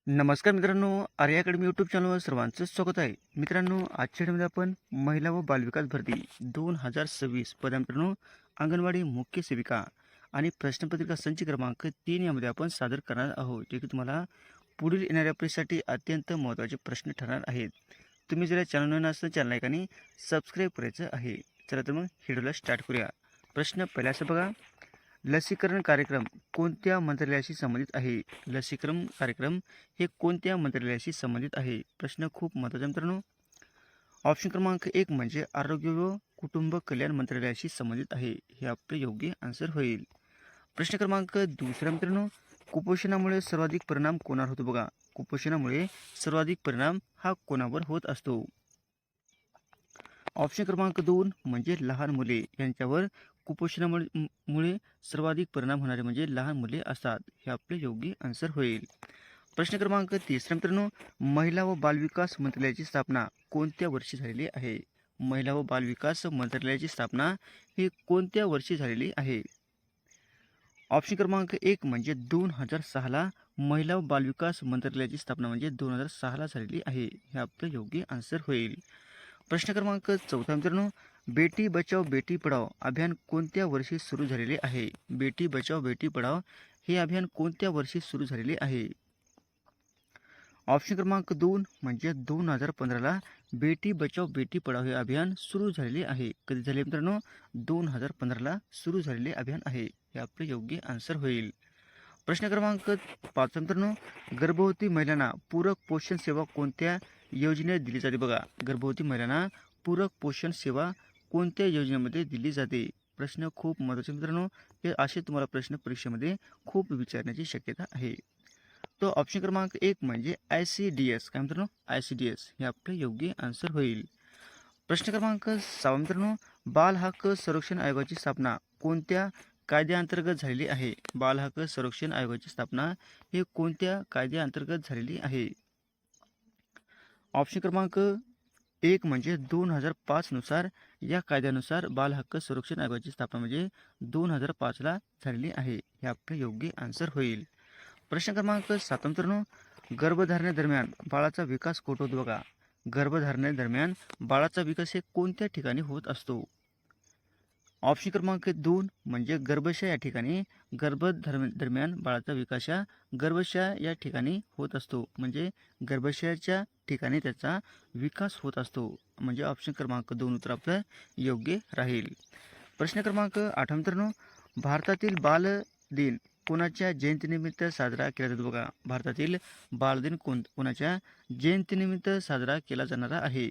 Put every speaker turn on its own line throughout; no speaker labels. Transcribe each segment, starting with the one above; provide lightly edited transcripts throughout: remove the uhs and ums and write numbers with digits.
नमस्कार मित्रांनो, आर्य academy YouTube चॅनलवर सर्वांचं स्वागत आहे. मित्रांनो, आजच्या व्हिडिओमध्ये आपण महिला व बालविकास भरती 2026 पदा मित्रांनो अंगणवाडी मुख्य सेविका आणि प्रश्नपत्रिका संच क्रमांक 3 यामध्ये आपण सादर करणार आहोत, जे की तुम्हाला पुढील येणाऱ्या परीक्षेसाठी अत्यंत महत्त्वाचे प्रश्न ठरणार आहेत. तुम्ही जर चॅनल नवीन असेल चॅनल लाईक सबस्क्राईब करायचं आहे. चला तर मग व्हिडिओला स्टार्ट करूया. प्रश्न पहिला असं बघा, लसीकरण कार्यक्रम कोणत्या मंत्रालयाशी संबंधित आहे? लसीकरण कार्यक्रम हे कोणत्या मंत्रालयाशी संबंधित आहे? प्रश्न खूप महत्त्वाचा मित्रांनो. ऑप्शन क्रमांक 1 म्हणजे आरोग्य व कुटुंब कल्याण मंत्रालयाशी संबंधित आहे. हे आपले योग्य आन्सर होईल. प्रश्न क्रमांक दुसरा मित्रांनो, कुपोषणामुळे सर्वाधिक परिणाम कोणावर होतो? बघा, कुपोषणामुळे सर्वाधिक परिणाम हा कोणावर होत असतो? ऑप्शन क्रमांक 2 म्हणजे लहान मुले, यांच्यावर कुपोषणामुळे सर्वाधिक परिणाम होणारे म्हणजे लहान मुले असतात. हे आपले योग्य आन्सर होईल. प्रश्न क्रमांक 3 मित्रांनो, महिला व बालविकास मंत्रालयाची स्थापना कोणत्या वर्षी झालेली आहे? महिला व बालविकास मंत्रालयाची स्थापना ही कोणत्या वर्षी झालेली आहे? ऑप्शन क्रमांक 1 म्हणजे 2006ला महिला व बालविकास मंत्रालयाची स्थापना म्हणजे 2006ला झालेली आहे. हे आपलं योग्य आन्सर होईल. प्रश्न क्रमांक 4 मित्रांनो, बेटी बचाओ बेटी पढाओ अभियान कोणत्या वर्षी सुरू झालेले आहे? बेटी बचाओ बेटी पढाओ हे अभियान कोणत्या वर्षी सुरू झालेले आहे? ऑप्शन क्रमांक 2 म्हणजे 2015ला बेटी बचाओ बेटी पढाओ हे अभियान सुरू झालेले आहे. कधी झाले मित्रांनो? 2015ला सुरू झालेले अभियान आहे. हे आपले योग्य आन्सर होईल. प्रश्न क्रमांक 5 मित्रांनो, गर्भवती महिलांना पूरक पोषण सेवा कोणत्या योजनेत दिली जाते? बघा, गर्भवती महिलांना पूरक पोषण सेवा कोणत्या योजनेमध्ये दिली जाते? प्रश्न खूप महत्त्वाचे मित्रांनो. हे असे तुम्हाला प्रश्न परीक्षेमध्ये खूप विचारण्याची शक्यता आहे. तो ऑप्शन क्रमांक 1 म्हणजे ICDS. काय मित्रांनो? ICDS हे आपले योग्य आन्सर होईल. प्रश्न क्रमांक 6 मित्रांनो, बाल हक्क संरक्षण आयोगाची स्थापना कोणत्या कायद्याअंतर्गत झालेली आहे? बाल हक्क संरक्षण आयोगाची स्थापना हे कोणत्या कायद्याअंतर्गत झालेली आहे? ऑप्शन क्रमांक 1 म्हणजे 2005 नुसार या कायद्यानुसार बाल हक्क संरक्षण आयोगाची स्थापना म्हणजे 2005ला झालेली आहे. हे आपले योग्य आन्सर होईल. प्रश्न क्रमांक 7 मित्रांनो, गर्भधारणेदरम्यान बाळाचा विकास कुठे होतो? बघा, गर्भधारणेदरम्यान बाळाचा विकास हे कोणत्या ठिकाणी होत असतो? ऑप्शन क्रमांक 2 म्हणजे गर्भाशय या ठिकाणी दरम्यान बाळाचा विकास या गर्भाशय या ठिकाणी होत असतो. म्हणजे गर्भाशयाच्या ठिकाणी त्याचा विकास होत असतो. म्हणजे ऑप्शन क्रमांक 2 उत्तर आपलं योग्य राहील. प्रश्न क्रमांक 8 मित्रांनो, भारतातील बाल दिन कोणाच्या जयंतीनिमित्त साजरा केला जातो? बघा, भारतातील बालदिन कोणाच्या जयंतीनिमित्त साजरा केला जाणारा आहे?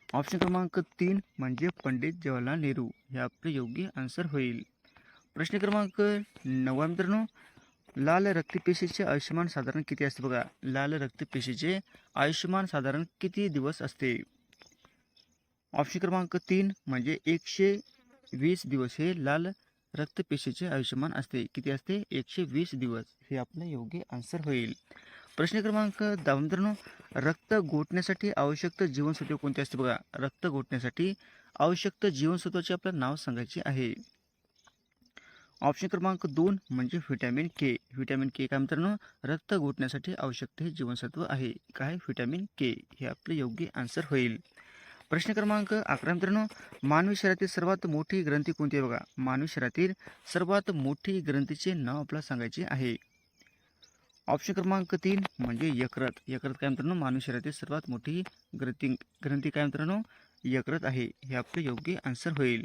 ऑप्शन क्रमांक 3 म्हणजे पंडित जवाहरलाल नेहरू हे आपले योग्य आन्सर होईल. प्रश्न क्रमांक 9 मित्रांनो, लाल रक्तपेशीचे आयुष्यमान साधारण किती असते? बघा, लाल रक्तपेशीचे आयुष्यमान साधारण किती दिवस असते? ऑप्शन क्रमांक 3 म्हणजे 120 दिवस हे लाल रक्तपेशीचे आयुष्यमान असते. किती असते? 120 दिवस हे आपलं योग्य आन्सर होईल. प्रश्न क्रमांक 10 मित्रांनो, रक्त गोठण्यासाठी आवश्यक जीवनसत्व कोणते असते? बघा, रक्त गोठण्यासाठी आवश्यक जीवनसत्वाचे आपलं नाव सांगायचे आहे. ऑप्शन क्रमांक 2 म्हणजे व्हिटॅमिन के. व्हिटॅमिन के काय मित्रांनो? रक्त गोठण्यासाठी आवश्यक हे जीवनसत्व आहे. काय? व्हिटॅमिन के हे आपले योग्य आन्सर होईल. प्रश्न क्रमांक 11 मित्रांनो, मानवी शरीरातील सर्वात मोठी ग्रंथी कोणती आहे? बघा, मानवी शरीरातील सर्वात मोठी ग्रंथीचे नाव आपल्याला सांगायचे आहे. ऑप्शन क्रमांक 3 म्हणजे यकृत. यकृत काय मित्रांनो? मानवी शरीरातील सर्वात मोठी ग्रंथी काय मित्रांनो? यकृत आहे. हे आपले योग्य आन्सर होईल.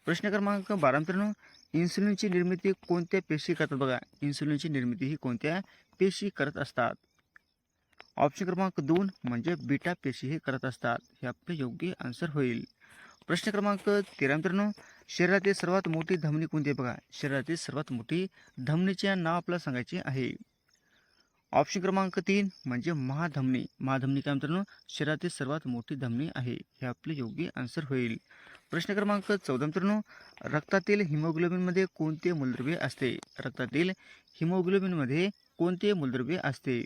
प्रश्न क्रमांक 12 मित्रांनो, इन्सुलिनची निर्मिती कोणत्या पेशी करतात? बघा, इन्सुलिनची निर्मिती ही कोणत्या पेशी करत असतात? ऑप्शन क्रमांक 2 म्हणजे बीटा पेशी हे करत असतात. हे आपले योग्य आन्सर होईल. प्रश्न क्रमांक 13 मित्रांनो, शरीरातील सर्वात मोठी धमनी कोणती आहे? बघा, शरीरातील सर्वात मोठी धमनीचे नाव आपल्याला सांगायचे आहे. ऑप्शन क्रमांक 3 म्हणजे महाधमनी. महाधमनी काय मित्रांनो? शरीरातील सर्वात मोठी धमनी आहे. हे आपले योग्य आन्सर होईल. प्रश्न क्रमांक 14 मित्रांनो, रक्तातील हिमोग्लोबिनमध्ये कोणते मूलद्रव्य असते? रक्तातील हिमोग्लोबिनमध्ये कोणते मूलद्रव्य असते?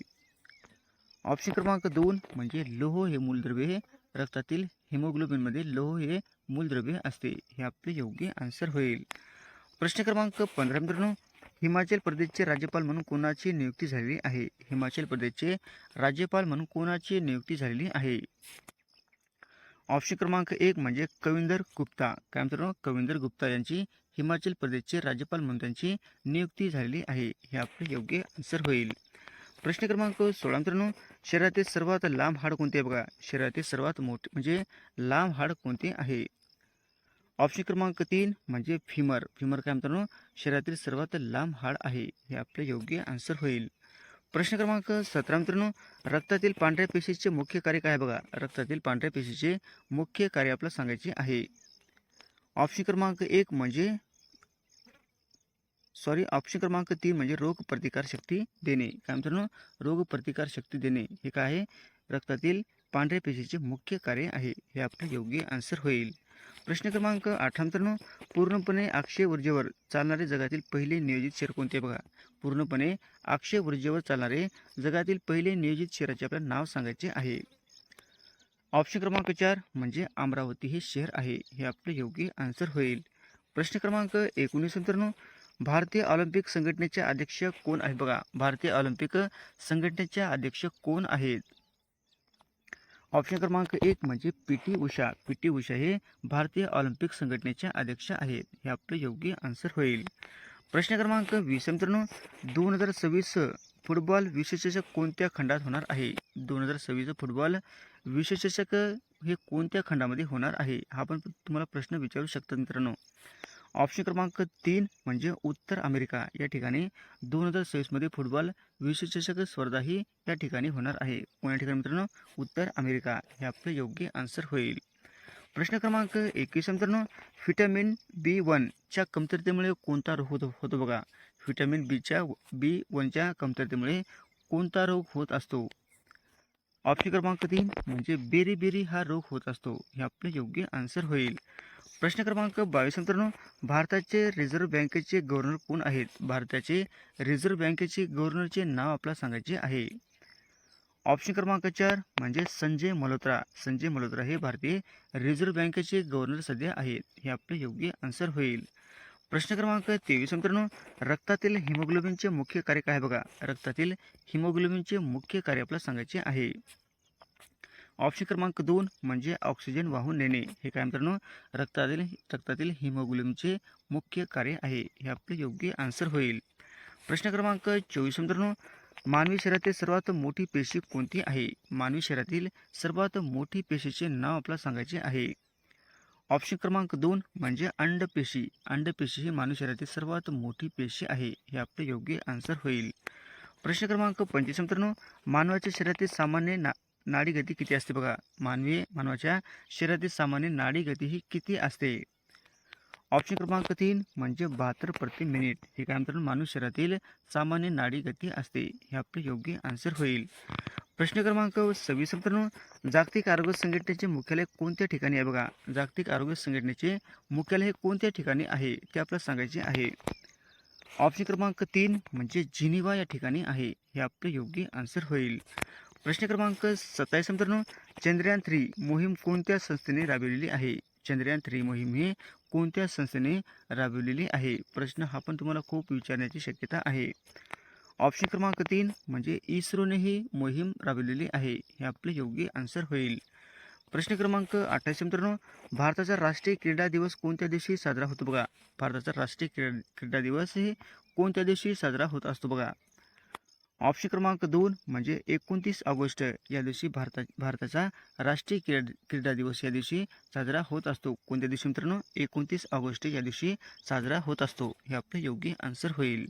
ऑप्शन क्रमांक 2 म्हणजे लोह हे मूलद्रव्य हे रक्तातील हिमोग्लोबिनमध्ये लोह हे मूलद्रव्य असते. हे आपले योग्य आन्सर होईल. प्रश्न क्रमांक 15 मित्रांनो, हिमाचल प्रदेशचे राज्यपाल म्हणून कोणाची नियुक्ती झालेली आहे? हिमाचल प्रदेशचे राज्यपाल म्हणून कोणाची नियुक्ती झालेली आहे? ऑप्शन क्रमांक 1 म्हणजे कविंदर गुप्ता. काय मित्रांनो, कविंदर गुप्ता यांची हिमाचल प्रदेशचे राज्यपाल म्हणून त्यांची नियुक्ती झालेली आहे. हे आपले योग्य आन्सर होईल. प्रश्न क्रमांक 16 मित्रांनो, शरीरातील सर्वात लांब हाड कोणते आहे बघा? शरीरातील सर्वात मोठे म्हणजे लांब हाड कोणते आहे? ऑप्शन क्रमांक 3 म्हणजे फिमर. फिमर काय मित्रांनो, शरीरातील सर्वात लांब हाड आहे. हे आपले योग्य आन्सर होईल. प्रश्न क्रमांक 17 मित्रांनो, रक्तातील पांढऱ्या पेशीचे मुख्य कार्य काय आहे बघा? रक्तातील पांढऱ्या पेशीचे मुख्य कार्य आपल्याला सांगायचे आहे. ऑप्शन क्रमांक 1 म्हणजे ऑप्शन क्रमांक 3 म्हणजे रोग प्रतिकार शक्ती देणे. काय मित्रांनो, रोग प्रतिकार शक्ती देणे हे काय आहे? रक्तातील पांढऱ्या पेशीचे मुख्य कार्य आहे. हे आपले योग्य आन्सर होईल. प्रश्न क्रमांक 18 मित्रांनो, पूर्णपणे अक्षय ऊर्जेवर चालणारे जगातील पहिले नियोजित शहर कोणते बघा? पूर्णपणे अक्षय ऊर्जेवर चालणारे जगातील पहिले नियोजित शहराचे आपल्याला नाव सांगायचे आहे. ऑप्शन क्रमांक 4 म्हणजे अमरावती हे शहर आहे. हे आपले योग्य आन्सर होईल. प्रश्न क्रमांक 19 मित्रांनो, भारतीय ऑलिम्पिक संघटनेचे अध्यक्ष कोण आहेत बघा? भारतीय ऑलिम्पिक संघटनेचे अध्यक्ष कोण आहेत? ऑप्शन क्रमांक 1 म्हणजे पी.टी. उषा. पी.टी. उषा हे भारतीय ऑलिम्पिक संघटनेचे अध्यक्ष आहेत. हे आपले योग्य आन्सर होईल. प्रश्न क्रमांक 20 मित्रांनो, 2026 फुटबॉल विश्वचषक कोणत्या खंडात होणार आहे? 2026 फुटबॉल विश्वचषक हे कोणत्या खंडामध्ये होणार आहे? हा पण तुम्हाला प्रश्न विचारू शकतात मित्रांनो. ऑप्शन क्रमांक 3 म्हणजे उत्तर अमेरिका. या ठिकाणी 2026 मध्ये फुटबॉल विश्वचषक स्पर्धा ही या ठिकाणी होणार आहे. कोणत्या ठिकाणी मित्रांनो? उत्तर अमेरिका. हे आपले योग्य आन्सर होईल. प्रश्न क्रमांक 21 मित्रांनो, व्हिटॅमिन B1 च्या कमतरतेमुळे कोणता रोग होतो बघा? व्हिटॅमिन B1 च्या कमतरतेमुळे कोणता रोग होत असतो? ऑप्शन क्रमांक 3 म्हणजे बेरी हा रोग होत असतो. हे आपले योग्य आन्सर होईल. प्रश्न क्रमांक 22 मित्रांनो, भारताचे रिझर्व्ह बँकेचे गव्हर्नर कोण आहेत? भारताचे रिझर्व्ह बँकेचे गव्हर्नरचे नाव आपल्याला सांगायचे आहे. ऑप्शन क्रमांक 4 म्हणजे संजय मल्होत्रा. संजय मल्होत्रा हे भारतीय रिझर्व्ह बँकेचे गव्हर्नर सध्या आहेत. हे आपले योग्य आन्सर होईल. प्रश्न क्रमांक 23 मित्रांनो, रक्तातील हिमोग्लोबिनचे मुख्य कार्य काय बघा? रक्तातील हिमोग्लोबिनचे मुख्य कार्य आपल्याला सांगायचे आहे. ऑप्शन क्रमांक 2 म्हणजे ऑक्सिजन वाहून नेणे. हे काय मित्रांनो? रक्तातील हिमोग्लोबिनचे मुख्य कार्य आहे. हे आपले योग्य आन्सर होईल. प्रश्न क्रमांक 24 मित्रांनो, मानवी शरीरातील सर्वात मोठी पेशी कोणती आहे? मानवी शरीरातील सर्वात मोठी पेशीचे नाव आपल्याला सांगायचे आहे. ऑप्शन क्रमांक 2 म्हणजे अंडपेशी. अंडपेशी ही मानवी शरीरातील सर्वात मोठी पेशी आहे. हे आपले योग्य आन्सर होईल. प्रश्न क्रमांक 25 मित्रांनो, मानवाच्या शरीरातील सामान्य नाडी गती किती असते बघा? मानवाच्या शरीरातील सामान्य नाडी गती ही किती असते? ऑप्शन क्रमांक 3 म्हणजे 72 प्रति मिनिट. हे काय मित्रांनो? मानवी शरीरातील सामान्य नाडी गती असते. हे आपले योग्य आन्सर होईल. प्रश्न क्रमांक 26 मित्रांनो, जागतिक आरोग्य संघटनेचे मुख्यालय कोणत्या ठिकाणी आहे बघा? जागतिक आरोग्य संघटनेचे मुख्यालय हे कोणत्या ठिकाणी आहे ते आपल्याला सांगायचे आहे. ऑप्शन क्रमांक 3 म्हणजे जिनिव्हा या ठिकाणी आहे. हे आपले योग्य आन्सर होईल. प्रश्न क्रमांक 27 मित्रांनो, चंद्रयान 3 मोहीम कोणत्या संस्थेने राबविलेली आहे? चंद्रयान 3 मोहीम ही कोणत्या संस्थेने राबविलेली आहे? प्रश्न हा पण तुम्हाला खूप विचारण्याची शक्यता आहे. ऑप्शन क्रमांक 3 म्हणजे इस्रोने ही मोहीम राबविलेली आहे. हे आपले योग्य आन्सर होईल. प्रश्न क्रमांक 28 मित्रांनो, भारताचा राष्ट्रीय क्रीडा दिवस कोणत्या दिवशी साजरा होतो बघा? भारताचा राष्ट्रीय क्रीडा दिवस हे कोणत्या दिवशी साजरा होत असतो बघा? ऑप्शन क्रमांक 2 म्हणजे 29 ऑगस्ट या दिवशी भारताचा राष्ट्रीय क्रीडा दिवस या दिवशी साजरा होत असतो. कोणत्या दिवशी मित्रांनो? 29 ऑगस्ट या दिवशी साजरा होत असतो. हे आपले योग्य आन्सर होईल.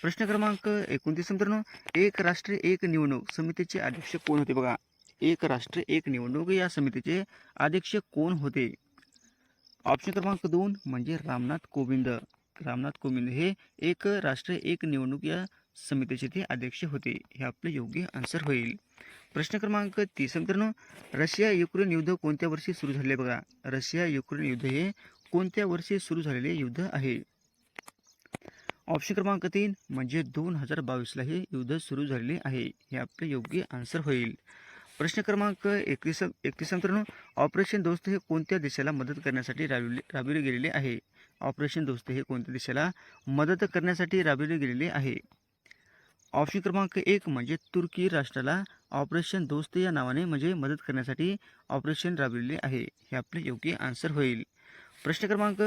प्रश्न क्रमांक 29 मित्रांनो, एक राष्ट्र एक निवडणूक समितीचे अध्यक्ष कोण होते बघा? एक राष्ट्र एक निवडणूक या समितीचे अध्यक्ष कोण होते? ऑप्शन क्रमांक 2 म्हणजे रामनाथ कोविंद. रामनाथ कोविंद हे एक राष्ट्र एक निवडणूक या समितीचे ते अध्यक्ष होते. हे आपले योग्य आन्सर होईल. प्रश्न क्रमांक 30 मित्रांनो, रशिया युक्रेन युद्ध कोणत्या वर्षी सुरू झाले बघा? रशिया युक्रेन युद्ध हे कोणत्या वर्षी सुरू झालेले युद्ध आहे? ऑप्शन क्रमांक 3 म्हणजे 2022 ला हे युद्ध सुरू झालेले आहे. हे आपले योग्य आन्सर होईल. प्रश्न क्रमांक 31 मित्रांनो, ऑपरेशन दोस्त हे कोणत्या देशाला मदत करण्यासाठी राबविले गेलेले आहे? ऑपरेशन दोस्त हे कोणत्या देशाला मदत करण्यासाठी राबविले गेलेले आहे? ऑप्शन क्रमांक 1 म्हणजे तुर्की राष्ट्राला ऑपरेशन दोस्त या नावाने म्हणजे मदत करण्यासाठी ऑपरेशन राबविलेले आहे. हे आपले योग्य आन्सर होईल. प्रश्न क्रमांक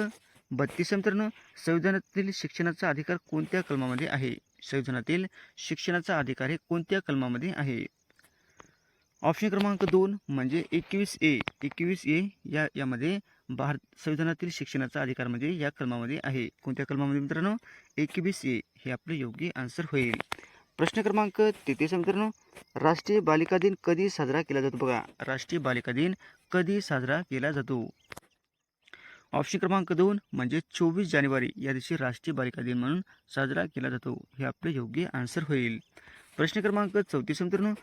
32 मित्रांनो, संविधानातील शिक्षणाचा अधिकार कोणत्या कलमामध्ये आहे? संविधानातील शिक्षणाचा अधिकार हे कोणत्या कलमामध्ये आहे? ऑप्शन क्रमांक 2 म्हणजे 21A यामध्ये संविधानातील शिक्षणाचा अधिकार म्हणजे या कलमामध्ये आहे. कोणत्या कलमामध्ये मित्रांनो? 21A हे आपले योग्य आन्सर होईल. प्रश्न क्रमांक 33 मित्रांनो, राष्ट्रीय बालिका दिन कधी साजरा केला जातो? बघा, राष्ट्रीय बालिका दिन कधी साजरा केला जातो? ऑप्शन क्रमांक 2 म्हणजे 24 जानेवारी या दिवशी राष्ट्रीय बालिका दिन म्हणून साजरा केला जातो. हे आपले योग्य आन्सर होईल. प्रश्न क्रमांक 34 मित्रांनो,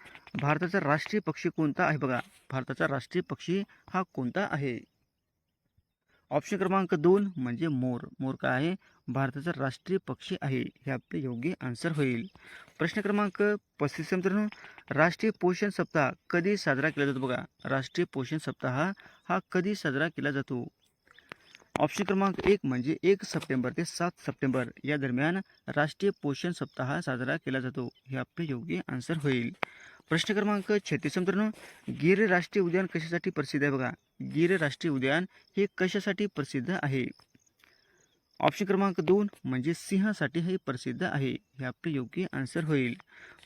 भारताचा राष्ट्रीय पक्षी कोणता आहे? बघा, भारताचा राष्ट्रीय पक्षी हा कोणता आहे? ऑप्शन क्रमांक 2 म्हणजे मोर. मोर काय आहे? भारताचा राष्ट्रीय पक्षी आहे. हे आपले योग्य आन्सर होईल. प्रश्न क्रमांक 35 मित्रांनो, राष्ट्रीय पोषण सप्ताह कधी साजरा केला जातो? बघा, राष्ट्रीय पोषण सप्ताह हा कधी साजरा केला जातो? ऑप्शन क्रमांक 1 म्हणजे 1 सप्टेंबर ते 7 सप्टेंबर या दरम्यान राष्ट्रीय पोषण सप्ताह साजरा केला जातो. हे आपले योग्य आन्सर होईल. प्रश्न क्रमांक 36 मित्रांनो, गिर राष्ट्रीय उद्यान कशासाठी प्रसिद्ध आहे? बघा, गिर राष्ट्रीय उद्यान हे कशासाठी प्रसिद्ध आहे? ऑप्शन क्रमांक 2 म्हणजे सिंहासाठी हे प्रसिद्ध आहे. हे आपले योग्य आन्सर होईल.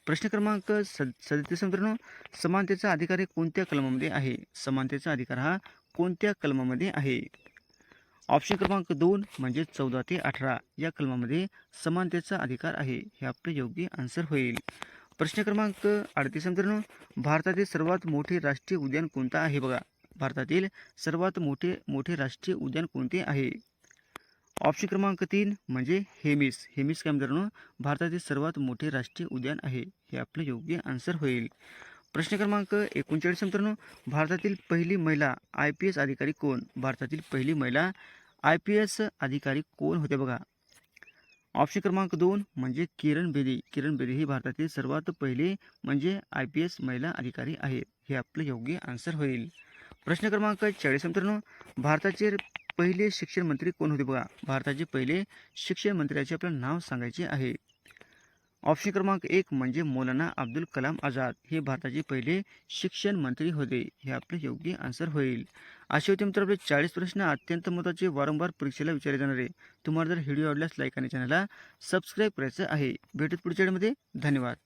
प्रश्न क्रमांक 37 मित्रांनो, समानतेचा अधिकार हे कोणत्या कलमामध्ये आहे? समानतेचा अधिकार हा कोणत्या कलमामध्ये आहे? ऑप्शन क्रमांक 2 म्हणजे 14 ते 18 या कलमामध्ये समानतेचा अधिकार आहे. हे आपले योग्य आन्सर होईल. प्रश्न क्रमांक 38 मित्रांनो, भारतातील सर्वात मोठे राष्ट्रीय उद्यान कोणता आहे? बघा, भारतातील सर्वात मोठे राष्ट्रीय उद्यान कोणते आहे? ऑप्शन क्रमांक 3 म्हणजे हेमिस. हेमिस काय मित्रांनो? भारतातील सर्वात मोठे राष्ट्रीय उद्यान आहे. हे आपले योग्य आन्सर होईल. प्रश्न क्रमांक 39 मित्रांनो, भारतातील पहिली महिला IPS अधिकारी कोण? भारतातील पहिली महिला IPS अधिकारी कोण होते? बघा, ऑप्शन क्रमांक 2 म्हणजे किरण बेदी. किरण बेदी ही भारतातील सर्वात पहिले म्हणजे IPS महिला अधिकारी आहेत. हे आपले योग्य आन्सर होईल. प्रश्न क्रमांक 40 मित्रांनो, भारताचे पहिले शिक्षण मंत्री कोण होते? बघा, भारताचे पहिले शिक्षण मंत्र्याचे आपलं नाव सांगायचे आहे. ऑप्शन क्रमांक 1 म्हणजे मौलाना अब्दुल कलाम आझाद हे भारताचे पहिले शिक्षण मंत्री होते. हे आपले योग्य आन्सर होईल. असे होते मित्र आपले 40 प्रश्न अत्यंत महत्त्वाचे वारंवार परीक्षेला विचारले जाणारे. तुम्हाला जर व्हिडिओ आवडल्यास लाईक आणि चॅनलला सबस्क्राईब करायचं आहे. भेटूत पुढच्या व्हिडिओमध्ये. धन्यवाद.